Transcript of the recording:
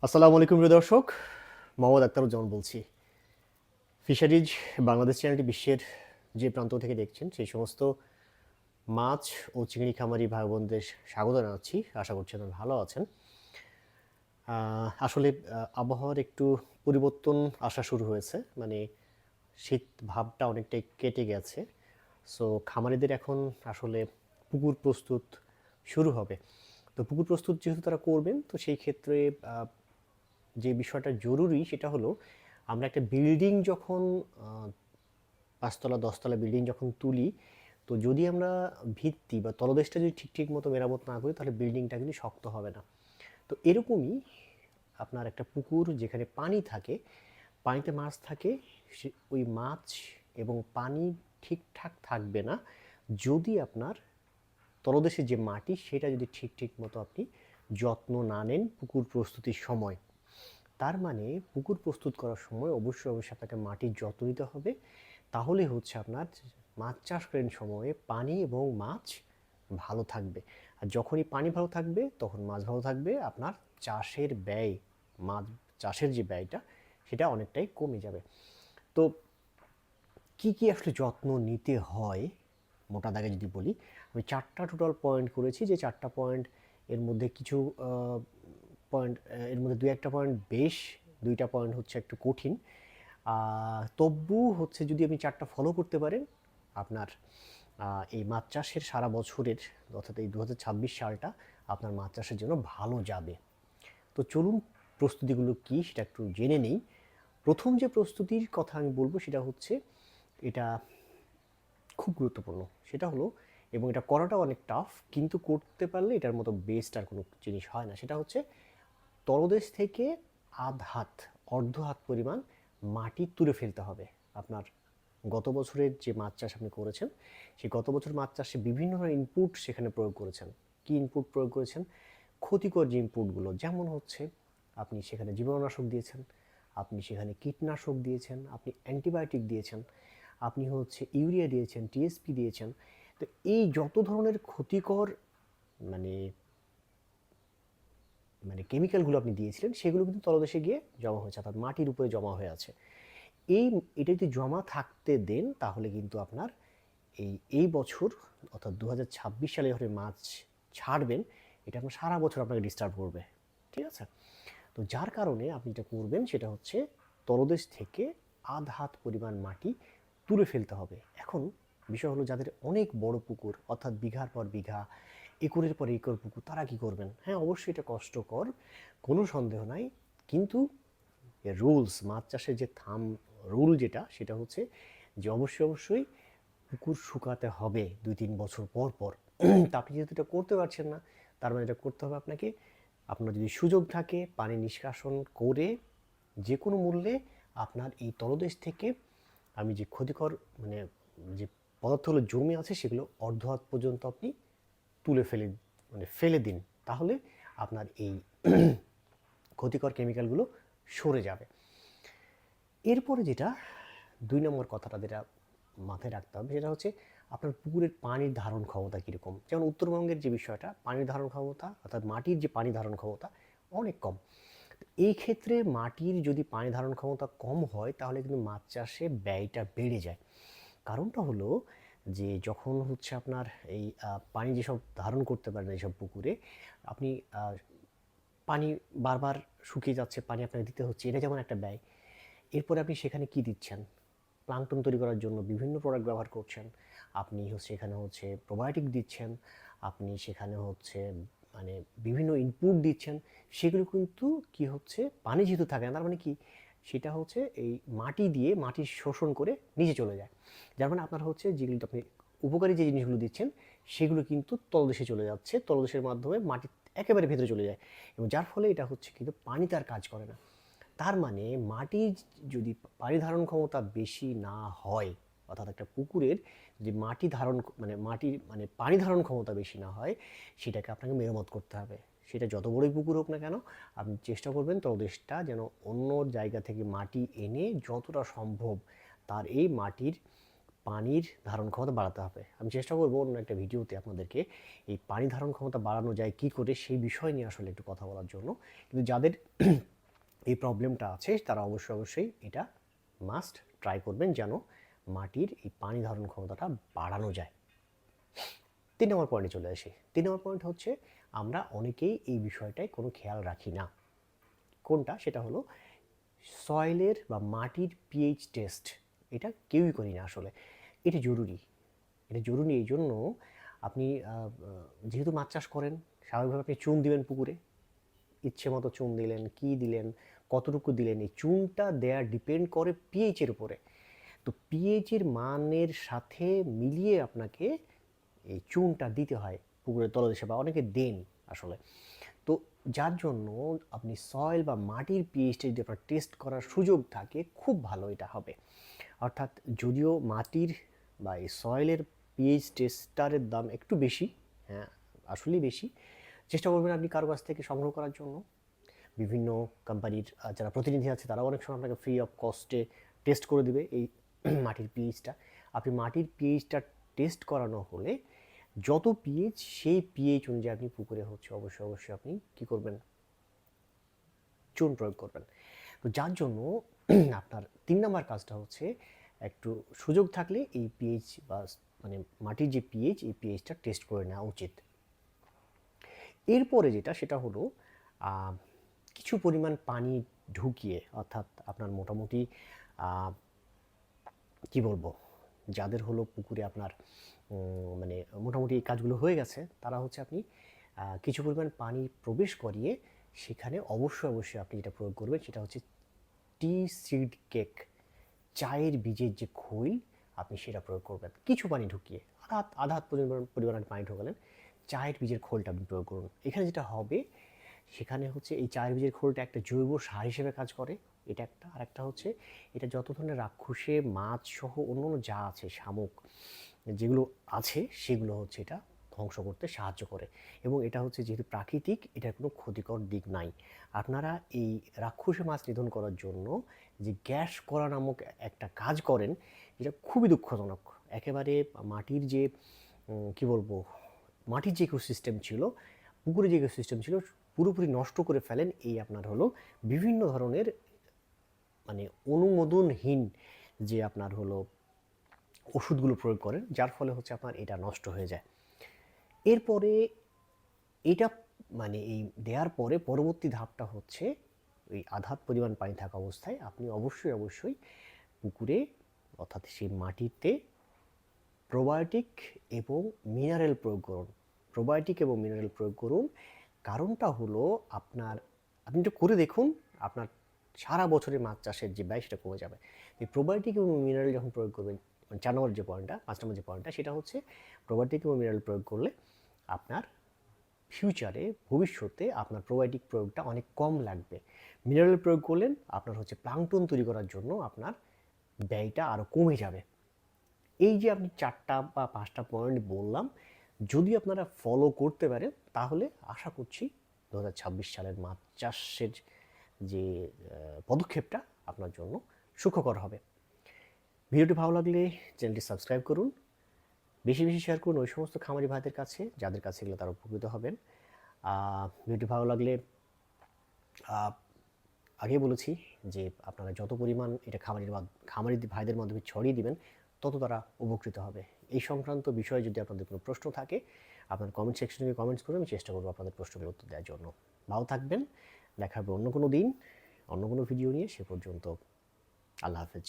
আসসালামু আলাইকুম প্রিয় দর্শক, মোহাম্মদ আখতারুজ্জামান বলছি। ফিশারিজ বাংলাদেশ চ্যানেলটি বিশ্বের যে প্রান্ত থেকে দেখছেন সেই সমস্ত মাছ ও চিংড়ি খামারি ভাই বোনদের স্বাগত জানাচ্ছি। আশা করছি আপনারা ভালো আছেন। আসলে আবহাওয়ার একটু পরিবর্তন আসা শুরু হয়েছে, মানে শীত ভাবটা অনেকটাই কেটে গেছে। সো খামারিদের এখন আসলে পুকুর প্রস্তুত শুরু হবে। তো পুকুর প্রস্তুত যেহেতু তারা করবেন, তো সেই ক্ষেত্রে যে বিষয়টা জরুরি সেটা হলো, আমরা একটা বিল্ডিং যখন 5 তলা 10 তলা বিল্ডিং যখন তুলি, তো যদি আমরা ভিত্তি বা তলদেশটা যদি ঠিক মতো মেরামত না করি তাহলে বিল্ডিংটা কিন্তু শক্ত হবে না। তো এরকমই আপনার একটা পুকুর যেখানে পানি থাকে, পানিতে মাছ থাকে, ওই মাছ এবং পানি ঠিকঠাক থাকবে না যদি আপনার তলদেশের যে মাটি সেটা যদি ঠিক মতো আপনি যত্ন না নেন পুকুর প্রস্তুতির সময়। তার মানে পুকুর প্রস্তুত করার সময় অবশ্যই আপনাকে মাটির যত্ন নিতে হবে। তাহলে হচ্ছে আপনার মাছ চাষকালীন সময়ে পানি এবং মাছ ভালো থাকবে। আর যখনই পানি ভালো থাকবে তখন মাছ ভালো থাকবে, আপনার চাষের ব্যয়, মাছ চাষের যে ব্যয়টা সেটা অনেকটাই কমে যাবে। তো কি আসলে যত্ন নিতে হয় মোটা দাগে যদি বলি, আমি 4টা টোটাল পয়েন্ট করেছি। যে 4টা পয়েন্ট এর মধ্যে কিছু পয়েন্ট, এর মধ্যে 2-1টা পয়েন্ট বেশ, 2টা পয়েন্ট হচ্ছে একটু কঠিন। তবু হচ্ছে যদি আপনি 4টা ফলো করতে পারেন, আপনার এই মাছ চাষের সারা বছরের, অর্থাৎ এই 2026 সালটা আপনার মাছ চাষের জন্য ভালো যাবে। তো চলুন প্রস্তুতিগুলো কী সেটা একটু জেনে নেই। প্রথম যে প্রস্তুতির কথা আমি বলবো সেটা হচ্ছে, এটা খুব গুরুত্বপূর্ণ। সেটা হলো, এবং এটা করাটাও অনেক টাফ, কিন্তু করতে পারলে এটার মতো বেস্ট আর কোনো জিনিস হয় না। সেটা হচ্ছে তলদেশ থেকে হাত, অর্ধ হাত পরিমাণ মাটি তুলে ফেলতে হবে। আপনার গত বছরের যে মাছ চাষ আপনি করেছেন, সেই গত বছর মাছ চাষে বিভিন্ন ধরনের ইনপুট সেখানে প্রয়োগ করেছেন। কি ইনপুট প্রয়োগ করেছেন? ক্ষতিকর যে ইনপুটগুলো, যেমন হচ্ছে আপনি সেখানে জীবাণুনাশক দিয়েছেন, আপনি সেখানে কীটনাশক দিয়েছেন, আপনি অ্যান্টিবায়োটিক দিয়েছেন, আপনি হচ্ছে ইউরিয়া দিয়েছেন, টিএসপি দিয়েছেন। তো এই যত ধরনের ক্ষতিকর মানে মানে কেমিক্যালগুলো আপনি দিয়েছিলেন সেগুলো কিন্তু তলদেশে গিয়ে জমা হয়েছে, অর্থাৎ মাটির উপরে জমা হয়ে আছে। এটা যদি জমা থাকতে দেন তাহলে কিন্তু আপনার এই বছর, অর্থাৎ 2026 সালে যখন মাছ ছাড়বেন, এটা আপনার সারা বছর আপনাকে ডিস্টার্ব করবে। ঠিক আছে? তো যার কারণে আপনি যেটা করবেন সেটা হচ্ছে তলদেশ থেকে হাত পরিমাণ মাটি তুলে ফেলতে হবে। এখন বিষয় হলো, যাদের অনেক বড় পুকুর, অর্থাৎ বিঘার পর বিঘা, একরের পর একর পুকুর, তারা কি করবেন? হ্যাঁ, অবশ্যই এটা কষ্টকর, কোনো সন্দেহ নাই। কিন্তু রুলস, মাছ চাষের যে রুল যেটা, সেটা হচ্ছে যে অবশ্যই পুকুর শুকাতে হবে 2-3 বছর পর পর। তা আপনি যেহেতু এটা করতে পারছেন না, তার মানে এটা করতে হবে আপনাকে, আপনার যদি সুযোগ থাকে পানি নিষ্কাশন করে যে কোনো মূল্যে আপনার এই তলদেশ থেকে, আমি যে ক্ষতিকর মানে যে পদার্থগুলো জমে আছে সেগুলো অর্ধ হাত পর্যন্ত আপনি তুলে ফেলে দিন। তাহলে আপনার এই ক্ষতিকর কেমিক্যালগুলো সরে যাবে। এরপরে যেটা 2 নম্বর কথাটা যেটা মাথায় রাখতে হবে সেটা হচ্ছে, আপনার পুকুরের পানির ধারণ ক্ষমতা কীরকম। যেমন উত্তরবঙ্গের যে বিষয়টা, পানির ধারণ ক্ষমতা, অর্থাৎ মাটির যে পানি ধারণ ক্ষমতা অনেক কম। এই ক্ষেত্রে মাটির যদি পানি ধারণ ক্ষমতা কম হয় তাহলে কিন্তু মাছ চাষে ব্যয়টা বেড়ে যায়। কারণটা হলো যে যখন হচ্ছে আপনার এই পানি যেসব ধারণ করতে পারেন এইসব পুকুরে, আপনি পানি বারবার শুকিয়ে যাচ্ছে, পানি আপনাকে দিতে হচ্ছে, এটা যেমন একটা ব্যয়। এরপরে আপনি সেখানে কি দিচ্ছেন? প্লাঙ্কটন তৈরি করার জন্য বিভিন্ন প্রোডাক্ট ব্যবহার করছেন। আপনি হচ্ছে এখানে হচ্ছে প্রোবায়োটিক দিচ্ছেন, আপনি সেখানে হচ্ছে মানে বিভিন্ন ইনপুট দিচ্ছেন। সেগুলো কিন্তু কি হচ্ছে, পানি যেহেতু থাকে না, তার মানে কি, সেটা হচ্ছে এই মাটি দিয়ে মাটি শোষণ করে নিচে চলে যায়। যার মানে আপনার হচ্ছে যেগুলো আপনি উপকারী যে জিনিসগুলো দিচ্ছেন সেগুলো কিন্তু তলদেশে চলে যাচ্ছে, তলদেশের মাধ্যমে মাটি একেবারে ভেতরে চলে যায়, এবং যার ফলে এটা হচ্ছে কিন্তু পানি তার কাজ করে না। তার মানে মাটির যদি পানি ধারণ ক্ষমতা বেশি না হয়, অর্থাৎ একটা পুকুরের যে মাটির পানি ধারণ ক্ষমতা বেশি না হয়, সেটাকে আপনাকে মেরামত করতে হবে। সেটা যত বড়ই পুকুর হোক না কেন, আপনি চেষ্টা করবেন তলদেশটা যেন অন্য জায়গা থেকে মাটি এনে যতটা সম্ভব তার এই মাটির পানির ধারণ ক্ষমতা বাড়াতে হবে। আমি চেষ্টা করবো অন্য একটা ভিডিওতে আপনাদেরকে এই পানি ধারণ ক্ষমতা বাড়ানো যায় কী করে সেই বিষয় নিয়ে আসলে একটু কথা বলার জন্য। কিন্তু যাদের এই প্রবলেমটা আছে তারা অবশ্যই এটা মাস্ট ট্রাই করবেন যেন মাটির এই পানি ধারণ ক্ষমতাটা বাড়ানো যায়। 3 নম্বর পয়েন্টে চলে আসি। 3 নম্বর পয়েন্ট হচ্ছে আমরা অনেকেই এই বিষয়টায় কোনো খেয়াল রাখি না। কোনটা? সেটা হলো সয়েলের বা মাটির পিএইচ টেস্ট। এটা কেউই করি না আসলে। এটা জরুরি। এটা জরুরি এই জন্য আপনি যেহেতু মাছ চাষ করেন, স্বাভাবিকভাবে আপনি চুন দিবেন পুকুরে। ইচ্ছে মতো চুন দিলেন, কি দিলেন, কতটুকু দিলেন, এই চুনটা দেয়া ডিপেন্ড করে পিএইচের উপরে। তো পিএইচের মানের সাথে মিলিয়ে আপনাকে এই চুনটা দিতে হয় পুকুরের তলদেশে, বা অনেকে দেন আসলে। তো যার জন্য আপনি সয়েল বা মাটির পিএইচটা যদি আপনার টেস্ট করার সুযোগ থাকে, খুব ভালো এটা হবে। অর্থাৎ যদিও মাটির বা এই সয়েলের পিএইচ টেস্টারের দাম একটু বেশি, হ্যাঁ আসলেই বেশি, চেষ্টা করবেন আপনি কারো কাছ থেকে সংগ্রহ করার জন্য। বিভিন্ন কোম্পানির যারা প্রতিনিধি আছে তারাও অনেক সময় আপনাকে ফ্রি অফ কস্টে টেস্ট করে দিবে এই মাটির পিএইচটা। আপনি মাটির পিএইচটা টেস্ট করানো হলে যত পিএইচ সেই পিএইচ অনুযায়ী আপনি পুকুরে হচ্ছে অবশ্যই আপনি কী করবেন? চুন প্রয়োগ করবেন। তো যার জন্য আপনার 3 নাম্বার কাজটা হচ্ছে একটু সুযোগ থাকলে এই পিএইচ বা মানে মাটির যে পিএইচ, এই পিএইচটা টেস্ট করে নেওয়া উচিত। এরপরে যেটা সেটা হলো কিছু পরিমাণ পানি ঢুকিয়ে, অর্থাৎ আপনার মোটামুটি কি বলবো, যাদের হলো পুকুরে আপনার মানে মোটামুটি এই কাজগুলো হয়ে গেছে, তারা হচ্ছে আপনি কিছু পরিমাণ পানি প্রবেশ করিয়ে সেখানে অবশ্যই আপনি যেটা প্রয়োগ করবেন সেটা হচ্ছে টি সিড কেক, চায়ের বীজের যে খৈল, আপনি সেটা প্রয়োগ করবেন কিছু পানি ঢুকিয়ে। আধা হাত পরিমাণ পানি ঢোকালেন, চায়ের বীজের খোলটা আপনি প্রয়োগ করুন। এখানে যেটা হবে, সেখানে হচ্ছে এই চায়ের বীজের খোলটা একটা জৈব সার হিসেবে কাজ করে, এটা একটা। আর একটা হচ্ছে এটা যত ধরনের রাক্ষসে মাছ সহ অন্য যা আছে, শামুক যেগুলো আছে, সেগুলো হচ্ছে এটা ধ্বংস করতে সাহায্য করে। এবং এটা হচ্ছে যেহেতু প্রাকৃতিক, এটার কোনো ক্ষতিকর দিক নাই। আপনারা এই রাক্ষসে মাছ নিধন করার জন্য যে গ্যাস করা নামক একটা কাজ করেন, যেটা খুবই দুঃখজনক। একেবারে মাটির যে কি বলবো, মাটির যে ইকোসিস্টেম ছিল, পুকুরে যে ইকোসিস্টেম ছিল, পুরোপুরি নষ্ট করে ফেলেন এই আপনার হলো বিভিন্ন ধরনের মানে অনুমোদনহীন যে আপনার হলো ওষুধগুলো প্রয়োগ করেন, যার ফলে হচ্ছে আপনার এটা নষ্ট হয়ে যায়। এরপরে এটা মানে এই দেওয়ার পরে পরবর্তী ধাপটা হচ্ছে ওই আধা পরিমাণ পানি থাকা অবস্থায় আপনি অবশ্যই পুকুরে, অর্থাৎ সেই মাটিতে প্রোবায়োটিক এবং মিনারেল প্রয়োগ করুন। প্রোবায়োটিক এবং মিনারেল প্রয়োগ করুন। কারণটা হলো আপনার, আপনি একটু করে দেখুন, আপনার সারা বছরের মাছ চাষের যে ব্যয় সেটা কমে যাবে। এই প্রোবায়োটিক এবং মিনারেল যখন প্রয়োগ করবেন, 4 নম্বর যে পয়েন্টটা, 5 নম্বর যে পয়েন্টটা, সেটা হচ্ছে প্রোবায়োটিক এবং মিনারেল প্রয়োগ করলে আপনার ফিউচারে, ভবিষ্যতে আপনার প্রোবায়োটিক প্রয়োগটা অনেক কম লাগবে। মিনারেল প্রয়োগ করলেন আপনার হচ্ছে প্লাঙ্কটন তৈরি করার জন্য আপনার ব্যয়টা আরও কমে যাবে। এই যে আপনি 4টা বা 5টা পয়েন্ট বললাম, যদি আপনারা ফলো করতে পারেন তাহলে আশা করছি 2026 সালের মাছ চাষের যে পদক্ষেপটা আপনার জন্য সুখকর হবে। ভিডিওটি ভালো লাগলে চ্যানেলটি সাবস্ক্রাইব করুন, বেশি শেয়ার করুন ওই সমস্ত খামারি ভাইদের কাছে যাদের কাছে এগুলো তারা উপকৃত হবেন। ভিডিওটি ভালো লাগলে আগেই বলেছি যে আপনারা যত পরিমাণ এটা খামারি ভাইদের মাধ্যমে ছড়িয়ে দিবেন, তত তারা উপকৃত হবে। এই সংক্রান্ত বিষয়ে যদি আপনাদের কোনো প্রশ্ন থাকে, আপনার কমেন্ট সেকশনে কমেন্টস করুন, আমি চেষ্টা করবো আপনাদের প্রশ্নের উত্তর দেওয়ার জন্য। ভালো থাকবেন, দেখা হবে অন্য কোনো দিন অন্য কোনো ভিডিও নিয়ে। সে পর্যন্ত আল্লাহ হাফেজ।